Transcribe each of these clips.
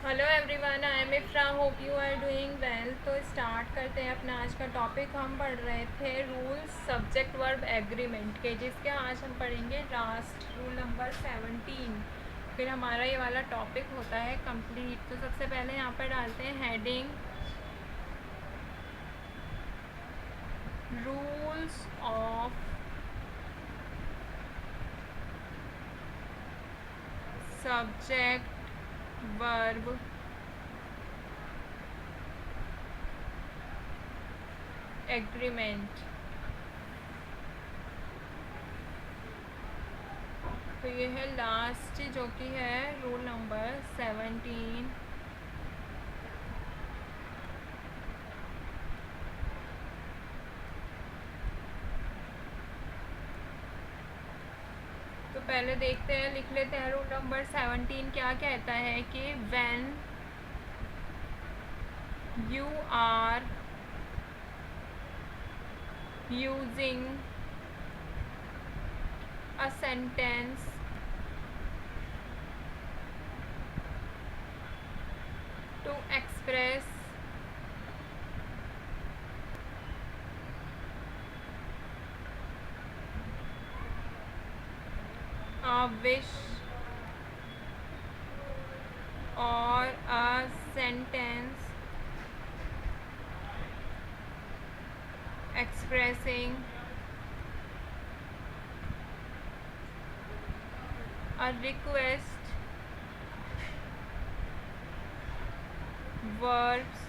Hello everyone, I am Ifra, hope you are doing well. तो start करते हैं अपना आज का टॉपिक। हम पढ़ रहे थे रूल्स सब्जेक्ट वर्ब एग्रीमेंट के, जिसके आज हम पढ़ेंगे लास्ट रूल नंबर 17। फिर हमारा ये वाला टॉपिक होता है कंप्लीट। तो सबसे पहले यहाँ पर डालते हैं heading rules of subject verb agreement. तो ये है लास्ट जो कि है रूल नंबर 17। तो पहले देखते हैं, लिख लेते हैं रूल नंबर 17 क्या कहता है कि when you are using a sentence to express a wish or a sentence expressing a request, verbs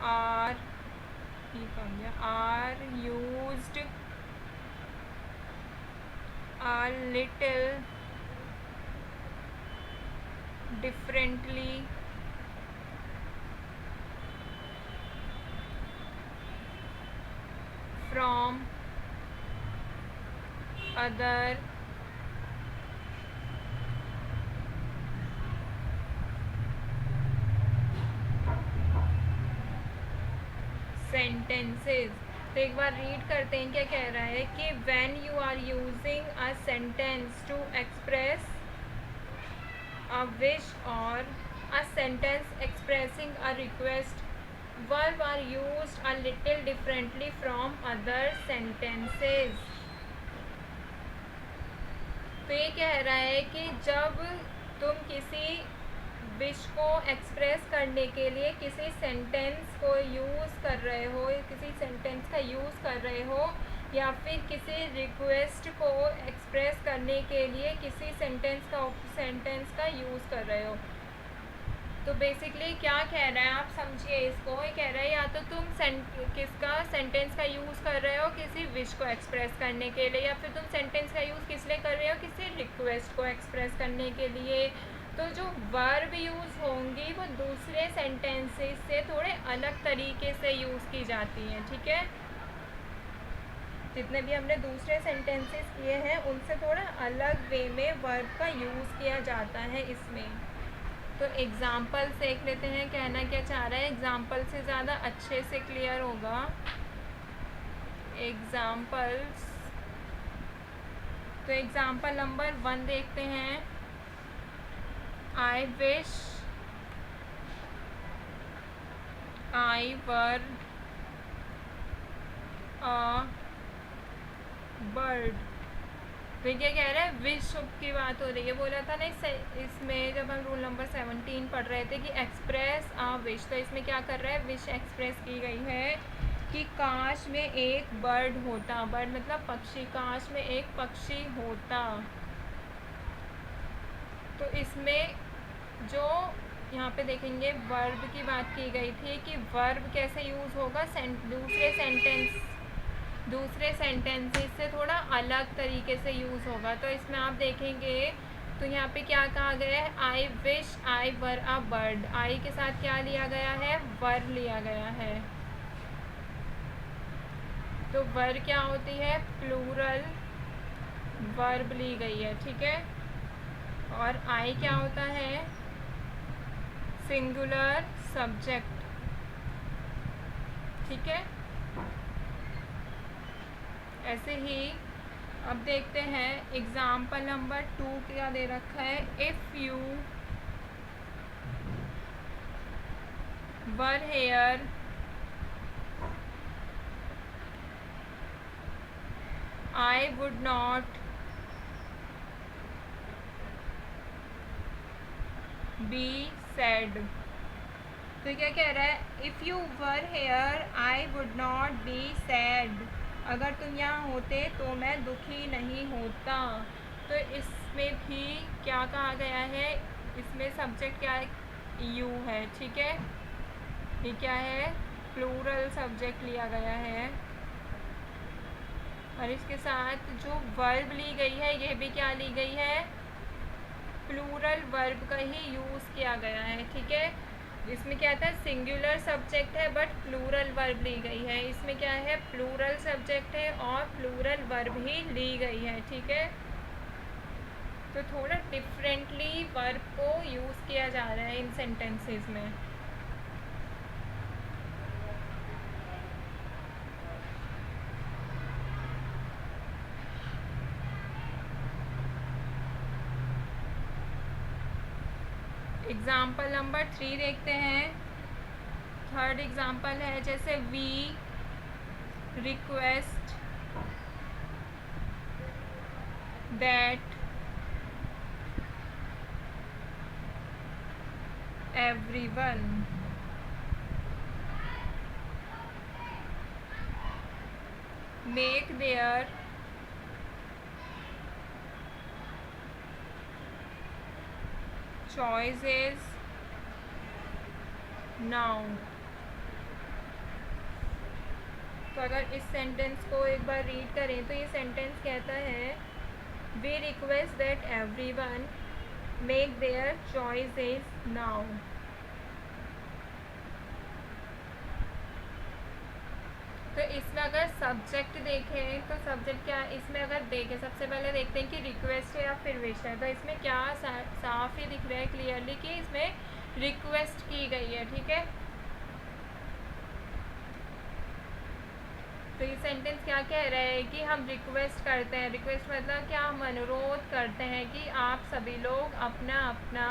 are used a little differently from other sentences। तो एक बार रीड करते हैं क्या कह रहा है कि when you are using a sentence to express a wish or a sentence expressing a request, verb are used a little differently from other sentences। तो ये कह रहा है कि जब तुम किसी विश को एक्सप्रेस करने के लिए किसी सेंटेंस को यूज़ कर रहे हो, किसी सेंटेंस का यूज़ कर रहे हो, या फिर किसी रिक्वेस्ट को एक्सप्रेस करने के लिए किसी सेंटेंस का यूज़ कर रहे हो। तो बेसिकली क्या कह रहा है, आप समझिए इसको। ये कह रहा है या तो तुम किसका सेंटेंस का यूज़ कर रहे हो किसी विश को एक्सप्रेस करने के लिए, या फिर तुम सेंटेंस का यूज़ किस लिए कर रहे हो, किसी रिक्वेस्ट को एक्सप्रेस करने के लिए। तो जो वर्ब यूज़ होंगी वो दूसरे सेंटेंसेस से थोड़े अलग तरीके से यूज़ की जाती हैं, ठीक है। जितने भी हमने दूसरे सेंटेंसेस किए हैं उनसे थोड़ा अलग वे में वर्ब का यूज़ किया जाता है इसमें। तो एग्ज़ाम्पल देख लेते हैं, कहना क्या चाह रहा है। एग्ज़ाम्पल से ज़्यादा अच्छे से क्लियर होगा। एग्ज़ाम्पल्स, तो एग्ज़ाम्पल नंबर 1 देखते हैं। I wish I were a bird. तो क्या कह रहा है, विश की बात हो रही है। बोला था ना इसमें जब हम रूल नंबर 17 पढ़ रहे थे कि एक्सप्रेस आ विश, तो इसमें क्या कर रहा है, विश एक्सप्रेस की गई है कि काश में एक बर्ड होता। बर्ड मतलब पक्षी, काश में एक पक्षी होता। तो इसमें जो यहाँ पे देखेंगे वर्ब की बात की गई थी कि वर्ब कैसे यूज़ होगा, दूसरे सेंटेंसेस से थोड़ा अलग तरीके से यूज़ होगा। तो इसमें आप देखेंगे तो यहाँ पे क्या कहा गया है, I wish I were a bird. आई के साथ क्या लिया गया है, वर लिया गया है। तो वर क्या होती है, प्लूरल वर्ब ली गई है, ठीक है। और आई क्या होता है, सिंगुलर सब्जेक्ट, ठीक है। ऐसे ही अब देखते हैं एग्जाम्पल नंबर 2 क्या दे रखा है। If you were here, I would not be sad. तो क्या कह रहा है? If you were here I would not be sad. अगर तुम यहाँ होते तो मैं दुखी नहीं होता. तो इसमें भी क्या कहा गया है? इसमें सब्जेक्ट क्या है? यू है. ठीक है, ये क्या है? प्लूरल सब्जेक्ट लिया गया है. और इसके साथ जो वर्ब ली गई है ये भी क्या ली गई है? प्लूरल वर्ब का ही यूज़ किया गया है. ठीक है, इसमें क्या था? सिंगुलर सब्जेक्ट है बट प्लूरल वर्ब ली गई है. इसमें क्या है? प्लूरल सब्जेक्ट है और प्लूरल वर्ब ही ली गई है. ठीक है, तो थोड़ा डिफरेंटली वर्ब को यूज़ किया जा रहा है इन सेंटेंसेस में. एग्जाम्पल नंबर 3 देखते हैं. थर्ड एग्जाम्पल है जैसे we request that everyone make their choices now. तो अगर इस सेंटेंस को एक बार रीड करें तो ये सेंटेंस कहता है we request that everyone make their choices now. तो इसमें अगर सब्जेक्ट देखें तो सब्जेक्ट क्या है? इसमें अगर देखें सबसे पहले देखते हैं कि रिक्वेस्ट है या फिर विश है. तो इसमें क्या साफ ही दिख रहा है क्लियरली कि इसमें रिक्वेस्ट की गई है. ठीक है, तो ये सेंटेंस क्या कह रहा है कि हम रिक्वेस्ट करते हैं. रिक्वेस्ट मतलब क्या? हम अनुरोध करते हैं कि आप सभी लोग अपना अपना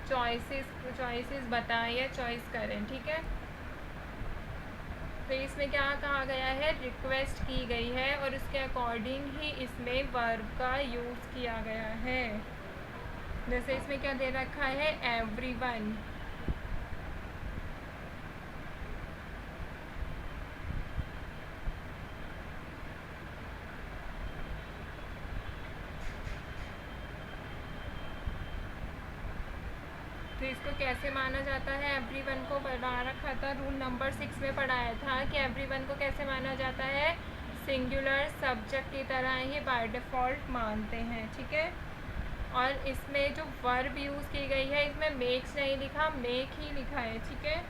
चॉइसेस बताएं या चॉइस करें. ठीक है, तो इसमें क्या कहा गया है? रिक्वेस्ट की गई है और उसके अकॉर्डिंग ही इसमें वर्ब का यूज़ किया गया है. जैसे इसमें क्या दे रखा है? एवरीवन. तो इसको कैसे माना जाता है? एवरीवन को पढ़ा रखा था, रूल नंबर 6 में पढ़ाया था कि एवरीवन को कैसे माना जाता है? सिंगुलर सब्जेक्ट की तरह ही बाय डिफ़ॉल्ट मानते हैं. ठीक है, और इसमें जो वर्ब यूज़ की गई है इसमें मेक्स नहीं लिखा, मेक ही लिखा है. ठीक है,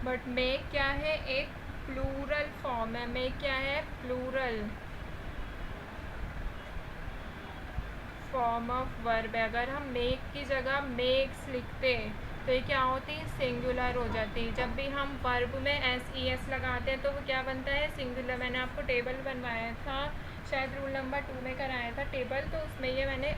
बट मेक क्या है? एक प्लूरल फॉर्म है. मेक क्या है? प्लूरल फॉर्म ऑफ वर्ब है. अगर हम मेक की जगह मेक्स लिखते तो ये क्या होती? सिंगुलर हो जाती. जब भी हम वर्ब में SES लगाते हैं तो वो क्या बनता है? सिंगुलर. मैंने आपको टेबल बनवाया था, शायद रूल नंबर 2 में कराया था टेबल, तो उसमें ये मैंने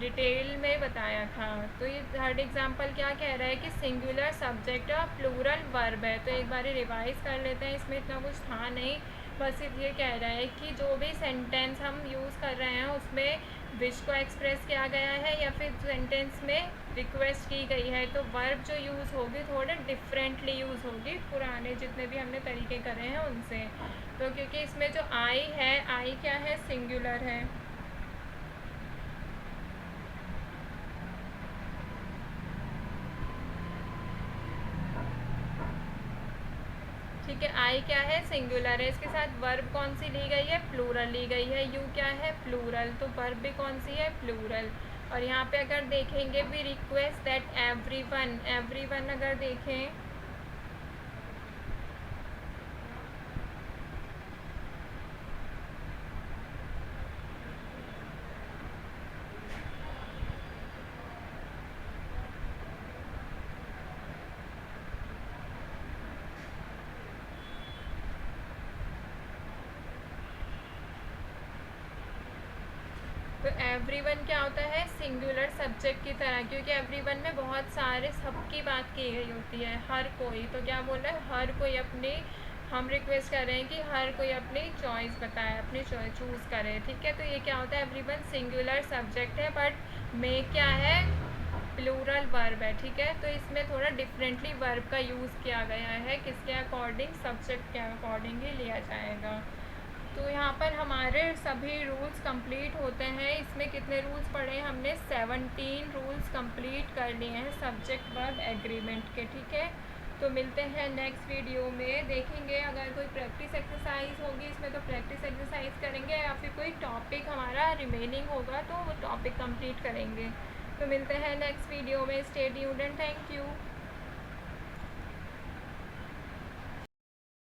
डिटेल में बताया था. तो ये थर्ड एग्जांपल क्या कह रहा है कि सिंगुलर सब्जेक्ट और प्लूरल वर्ब है. तो एक बार रिवाइज कर लेते हैं. इसमें इतना कुछ था नहीं, बस सिर्फ ये कह रहा है कि जो भी सेंटेंस हम यूज़ कर रहे हैं उसमें विश को एक्सप्रेस किया गया है या फिर सेंटेंस में रिक्वेस्ट की गई है तो वर्ब जो यूज़ होगी थोड़े डिफरेंटली यूज़ होगी पुराने जितने भी हमने तरीके करे हैं उनसे. तो क्योंकि इसमें जो आई है, आई क्या है? सिंगुलर है. ठीक है, आई क्या है? सिंगुलर है. इसके साथ वर्ब कौन सी ली गई है? प्लूरल ली गई है. यू क्या है? प्लूरल. तो वर्ब भी कौन सी है? प्लूरल. और यहाँ पे अगर देखेंगे we request that everyone, everyone अगर देखें तो एवरीवन क्या होता है, सिंगुलर सब्जेक्ट की तरह, क्योंकि एवरीवन में बहुत सारे सबकी बात की गई होती है, हर कोई। तो क्या बोल रहा है, हर कोई अपनी, हम रिक्वेस्ट कर रहे हैं कि हर कोई अपनी चॉइस बताए, अपनी चॉइस चूज़ करे, ठीक है। तो ये क्या होता है, एवरीवन सिंगुलर सब्जेक्ट है, बट में क्या है, प्लूरल वर्ब है, ठीक है। तो इसमें थोड़ा डिफरेंटली वर्ब का यूज़ किया गया है, किसके अकॉर्डिंग, सब्जेक्ट के अकॉर्डिंग ही लिया जाएगा। तो यहाँ पर हमारे सभी रूल्स कंप्लीट होते हैं। इसमें कितने रूल्स पढ़े हमने, 17 रूल्स कंप्लीट कर लिए हैं सब्जेक्ट वर्ब एग्रीमेंट के, ठीक है। तो मिलते हैं नेक्स्ट वीडियो में, देखेंगे अगर कोई प्रैक्टिस एक्सरसाइज होगी इसमें तो प्रैक्टिस एक्सरसाइज करेंगे, या फिर कोई टॉपिक हमारा रिमेनिंग होगा तो वो टॉपिक कंप्लीट करेंगे। तो मिलते हैं नेक्स्ट वीडियो में, stay tuned and thank you.